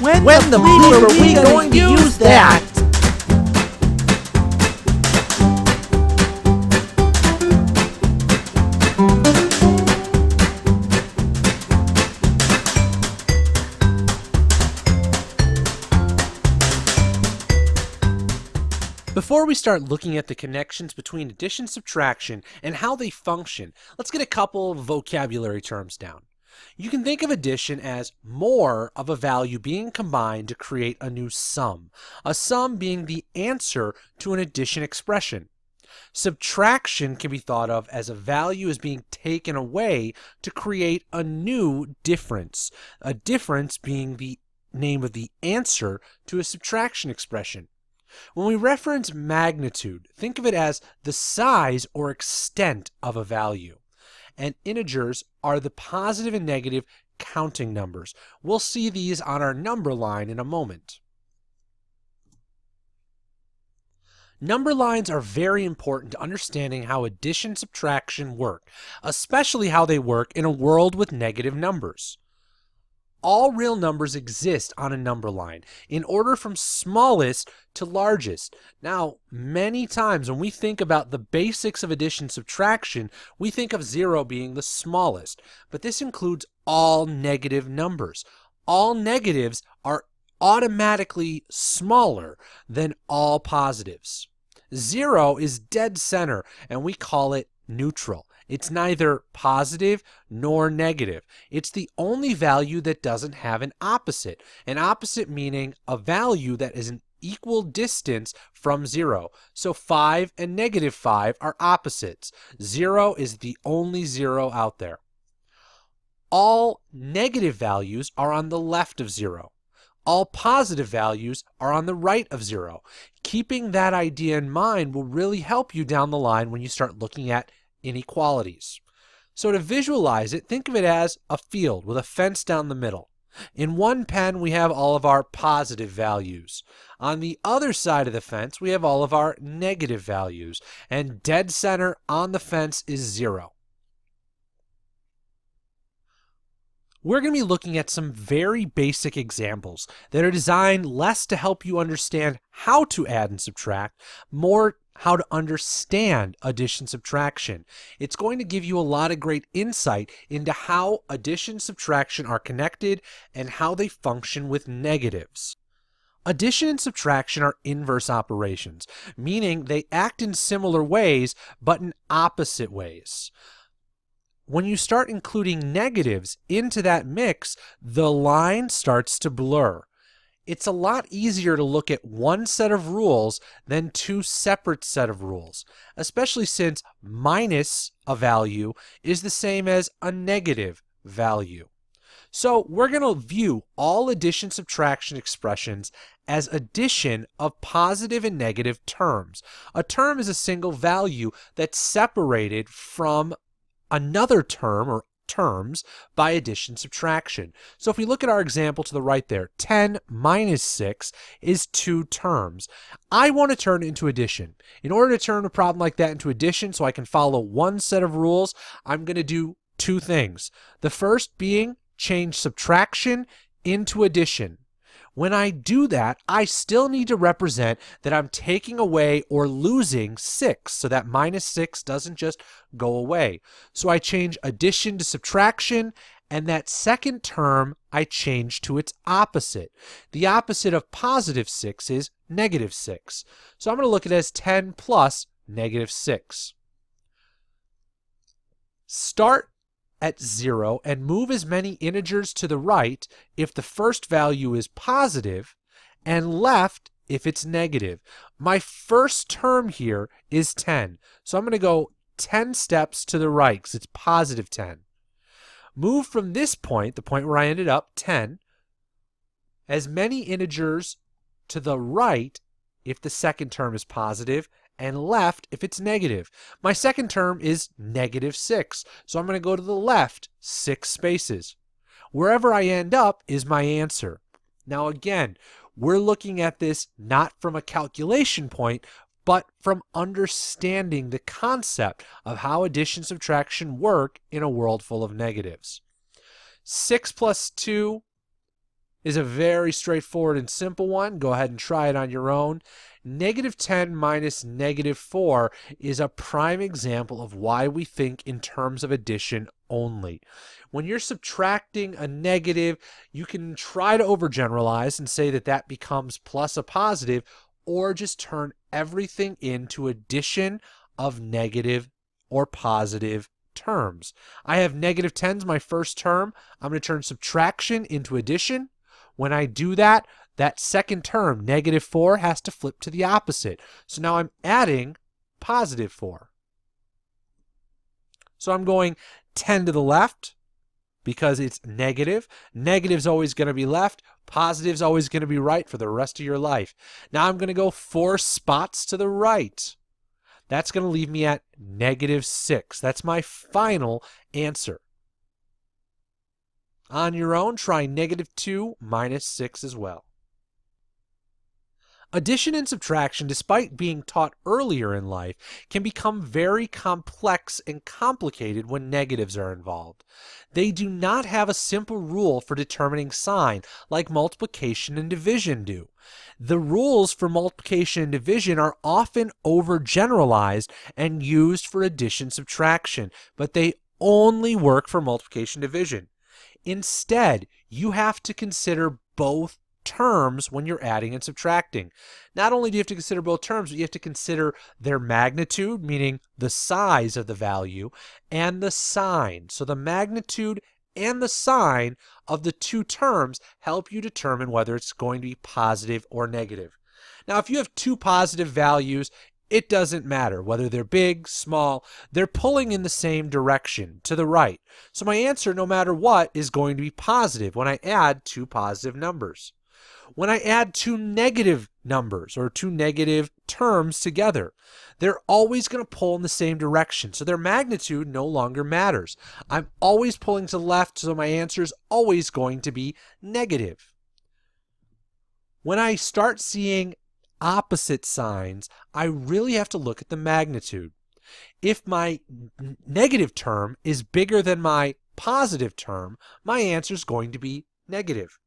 When the bleep are we going to use that? Before we start looking at the connections between addition and subtraction and how they function, let's get a couple of vocabulary terms down. You can think of addition as more of a value being combined to create a new sum, a sum being the answer to an addition expression. Subtraction can be thought of as a value is being taken away to create a new difference, a difference being the name of the answer to a subtraction expression. When we reference magnitude, think of it as the size or extent of a value. And integers are the positive and negative counting numbers. We'll see these on our number line in a moment. Number lines are very important to understanding how addition and subtraction work, especially how they work in a world with negative numbers. All real numbers exist on a number line in order from smallest to largest. Now, many times when we think about the basics of addition and subtraction, we think of 0 being the smallest, but this includes all negative numbers. All negatives are automatically smaller than all positives. 0 is dead center, and we call it neutral. It's neither positive nor negative. It's the only value that doesn't have an opposite. An opposite meaning a value that is an equal distance from 0. So 5 and negative 5 are opposites. 0 is the only 0 out there. All negative values are on the left of 0. All positive values are on the right of 0. Keeping that idea in mind will really help you down the line when you start looking at inequalities. So to visualize it, think of it as a field with a fence down the middle. In one pen, we have all of our positive values. On the other side of the fence, we have all of our negative values. And dead center on the fence is 0. We're going to be looking at some very basic examples that are designed less to help you understand how to add and subtract, more how to understand addition subtraction. It's going to give you a lot of great insight into how addition and subtraction are connected and how they function with negatives. Addition and subtraction are inverse operations, meaning they act in similar ways but in opposite ways. When you start including negatives into that mix, the line starts to blur. It's a lot easier to look at one set of rules than two separate set of rules, especially since minus a value is the same as a negative value. So we're going to view all addition subtraction expressions as addition of positive and negative terms. A term is a single value that's separated from another term or terms by addition subtraction. So if we look at our example to the right there, 10 minus 6 is 2 terms. I want to turn it into addition. In order to turn a problem like that into addition so I can follow one set of rules, I'm going to do two things. The first being change subtraction into addition. When I do that, I still need to represent that I'm taking away or losing 6, so that minus 6 doesn't just go away. So I change addition to subtraction, and that second term I change to its opposite. The opposite of positive 6 is negative 6. So I'm going to look at it as 10 plus negative 6. Start at 0 and move as many integers to the right if the first value is positive and left if it's negative. My first term here is 10. So I'm going to go 10 steps to the right because it's positive 10. Move from this point, the point where I ended up, 10, as many integers to the right if the second term is positive and left if it's negative. My second term is negative 6, so I'm going to go to the left 6 spaces. Wherever I end up is my answer. Now again, we're looking at this not from a calculation point, but from understanding the concept of how addition and subtraction work in a world full of negatives. 6 plus 2 is a very straightforward and simple one. Go ahead and try it on your own. -10 minus -4 is a prime example of why we think in terms of addition only. When you're subtracting a negative, you can try to overgeneralize and say that that becomes plus a positive, or just turn everything into addition of negative or positive terms. I have -10 as my first term. I'm going to turn subtraction into addition. When I do that, that second term, -4, has to flip to the opposite. So now I'm adding +4. So I'm going 10 to the left because it's negative. Negative's always going to be left. Positive's always going to be right for the rest of your life. Now I'm going to go 4 spots to the right. That's going to leave me at -6. That's my final answer. On your own, try -2 minus 6 as well. Addition and subtraction, despite being taught earlier in life, can become very complex and complicated when negatives are involved. They do not have a simple rule for determining sign like multiplication and division do. The rules for multiplication and division are often overgeneralized and used for addition subtraction, but they only work for multiplication division. Instead, you have to consider both terms when you're adding and subtracting. Not only do you have to consider both terms, but you have to consider their magnitude, meaning the size of the value, and the sign. So the magnitude and the sign of the two terms help you determine whether it's going to be positive or negative. Now, if you have two positive values, it doesn't matter whether they're big, small, they're pulling in the same direction, to the right. So my answer, no matter what, is going to be positive when I add two positive numbers. When I add two negative numbers or two negative terms together, they're always going to pull in the same direction, so their magnitude no longer matters. I'm always pulling to the left, so my answer is always going to be negative. When I start seeing opposite signs, I really have to look at the magnitude. If my negative term is bigger than my positive term, my answer is going to be negative.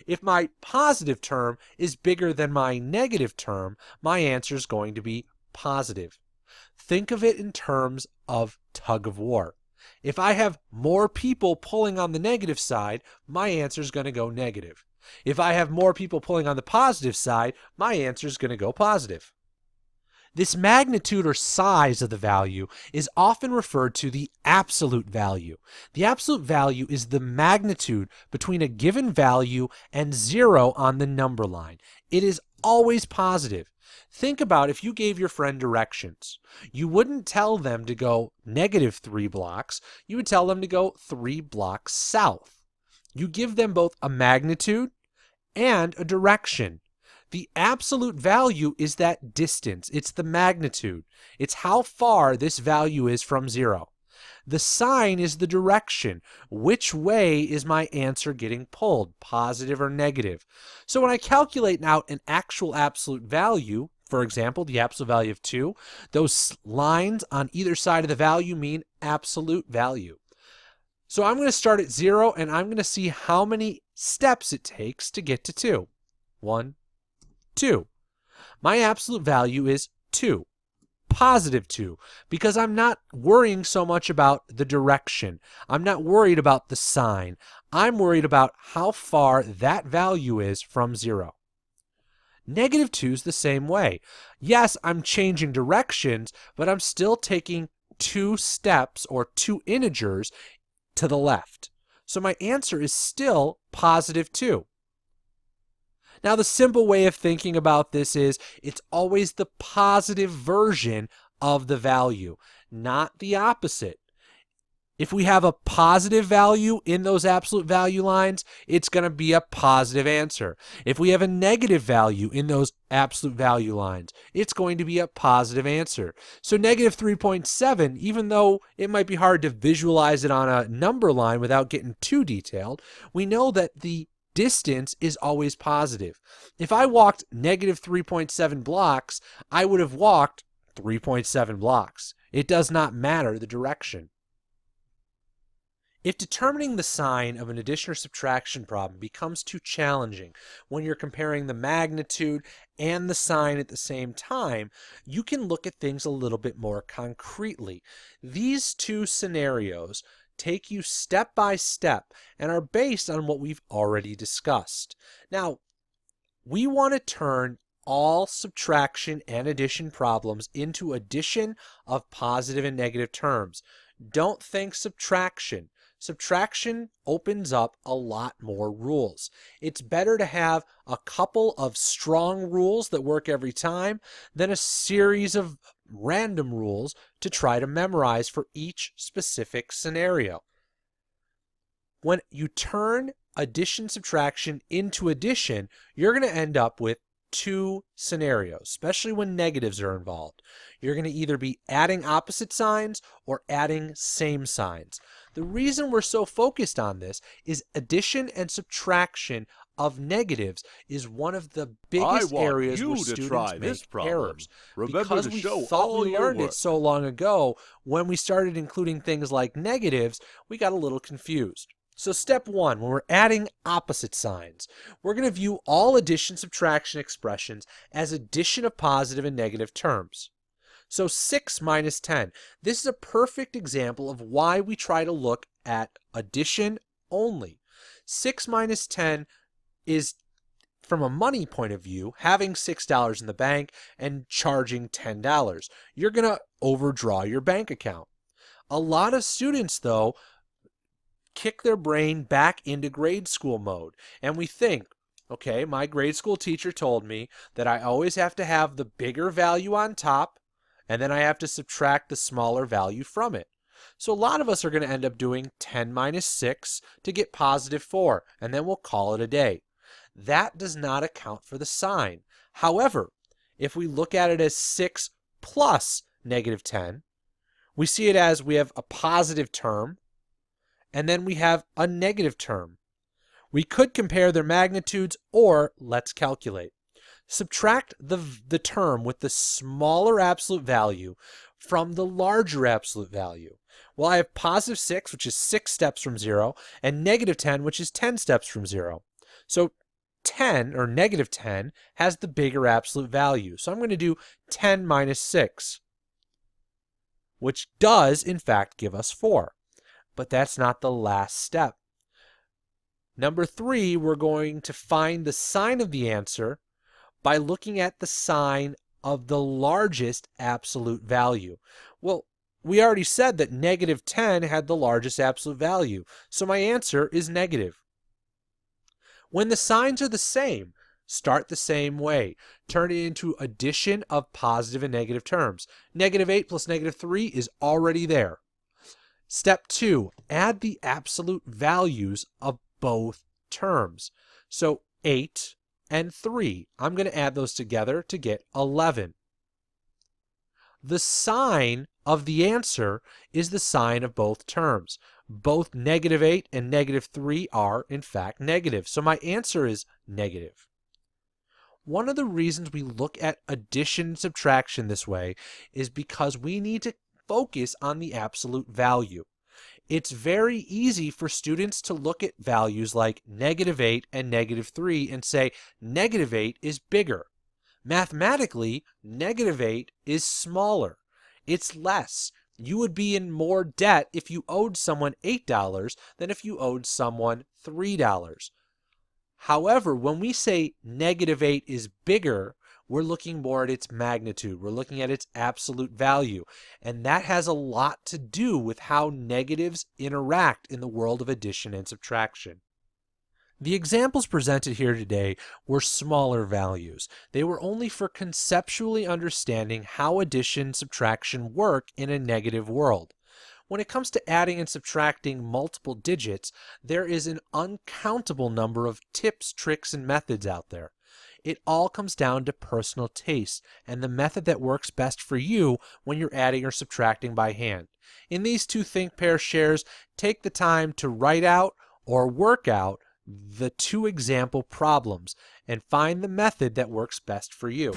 If my positive term is bigger than my negative term, my answer is going to be positive. Think of it in terms of tug of war. If I have more people pulling on the negative side, my answer is going to go negative. If I have more people pulling on the positive side, my answer is going to go positive. This magnitude or size of the value is often referred to the absolute value. The absolute value is the magnitude between a given value and 0 on the number line. It is always positive. Think about if you gave your friend directions. You wouldn't tell them to go -3 blocks. You would tell them to go 3 blocks south. You give them both a magnitude and a direction. The absolute value is that distance. It's the magnitude. It's how far this value is from 0. The sign is the direction. Which way is my answer getting pulled, positive or negative? So when I calculate out an actual absolute value, for example, the absolute value of 2, those lines on either side of the value mean absolute value. So I'm going to start at 0, and I'm going to see how many steps it takes to get to 2. 1, 2. My absolute value is 2, positive 2, because I'm not worrying so much about the direction. I'm not worried about the sign. I'm worried about how far that value is from 0. -2 is the same way. Yes, I'm changing directions, but I'm still taking 2 steps or 2 integers to the left. So my answer is still positive 2. Now, the simple way of thinking about this is it's always the positive version of the value, not the opposite. If we have a positive value in those absolute value lines, it's going to be a positive answer. If we have a negative value in those absolute value lines, it's going to be a positive answer. So -3.7, even though it might be hard to visualize it on a number line without getting too detailed, we know that the distance is always positive. If I walked -3.7 blocks, I would have walked 3.7 blocks. It does not matter the direction. If determining the sign of an addition or subtraction problem becomes too challenging when you're comparing the magnitude and the sign at the same time, you can look at things a little bit more concretely. These two scenarios take you step by step and are based on what we've already discussed. Now, we want to turn all subtraction and addition problems into addition of positive and negative terms. Don't think subtraction. Subtraction opens up a lot more rules. It's better to have a couple of strong rules that work every time than a series of random rules to try to memorize for each specific scenario. When you turn addition subtraction into addition, you're going to end up with two scenarios, especially when negatives are involved. You're going to either be adding opposite signs or adding same signs. The reason we're so focused on this is addition and subtraction of negatives is one of the biggest areas where students make errors. Because we thought we learned it so long ago, when we started including things like negatives, we got a little confused. So step one, when we're adding opposite signs, we're going to view all addition-subtraction expressions as addition of positive and negative terms. So 6 minus 10. This is a perfect example of why we try to look at addition only. 6 minus 10 is, from a money point of view, having $6 in the bank and charging $10. You're going to overdraw your bank account. A lot of students, though, kick their brain back into grade school mode. And we think, okay, my grade school teacher told me that I always have to have the bigger value on top, and then I have to subtract the smaller value from it. So a lot of us are going to end up doing 10 minus 6 to get positive 4, and then we'll call it a day. That does not account for the sign. However, if we look at it as 6 plus negative 10, we see it as we have a positive term, and then we have a negative term. We could compare their magnitudes, or let's calculate. Subtract the term with the smaller absolute value from the larger absolute value. Well, I have positive 6, which is 6 steps from 0, and negative 10, which is 10 steps from 0. So 10, or negative 10, has the bigger absolute value. So I'm going to do 10 minus 6, which does, in fact, give us 4. But that's not the last step. Number 3, we're going to find the sign of the answer by looking at the sign of the largest absolute value. Well, we already said that negative 10 had the largest absolute value, so my answer is negative. When the signs are the same, start the same way. Turn it into addition of positive and negative terms. Negative 8 plus negative 3 is already there. Step 2, add the absolute values of both terms. So 8 and 3, I'm going to add those together to get 11. The sign of the answer is the sign of both terms. Both negative 8 and negative 3 are, in fact, negative. So my answer is negative. One of the reasons we look at addition and subtraction this way is because we need to focus on the absolute value. It's very easy for students to look at values like negative 8 and negative 3 and say negative 8 is bigger. Mathematically, negative 8 is smaller. It's less. You would be in more debt if you owed someone $8 than if you owed someone $3. However, when we say negative 8 is bigger, we're looking more at its magnitude. We're looking at its absolute value. And that has a lot to do with how negatives interact in the world of addition and subtraction. The examples presented here today were smaller values. They were only for conceptually understanding how addition and subtraction work in a negative world. When it comes to adding and subtracting multiple digits, there is an uncountable number of tips, tricks, and methods out there. It all comes down to personal taste and the method that works best for you when you're adding or subtracting by hand. In these two Think Pair shares, take the time to write out or work out the two example problems and find the method that works best for you.